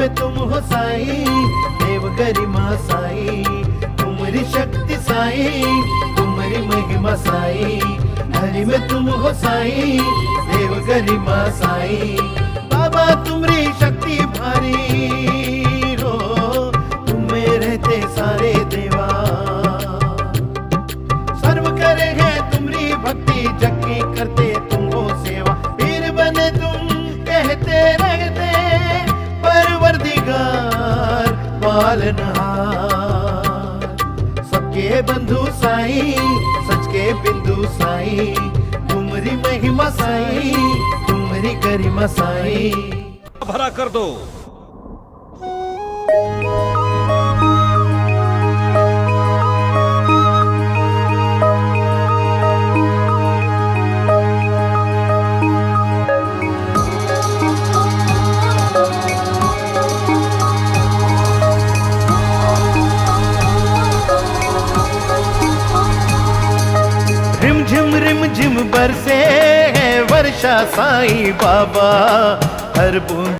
में तुम हो साई, देव गरिमा साई, तुम्हारी शक्ति साई, तुम्हारी महिमा साई। हरि में तुम हो साई, देव गरिमा साई। बाबा तुम्हारी शक्ति भारी रो, तुम्हें रहते सारे देवा। सर्व करे है तुम्हारी भक्ति, जग की करते तुम हो सेवा। पीर बने तुम कहते रहते, परवरदिगार पालनहार। सबके बंधु साई, सच के बिंदु साई, तुम्हारी महिमा साई, तुम्हारी गरिमा साई। भरा कर दो। रिम झिम बरसे है वर्षा साई बाबा, हर बूंद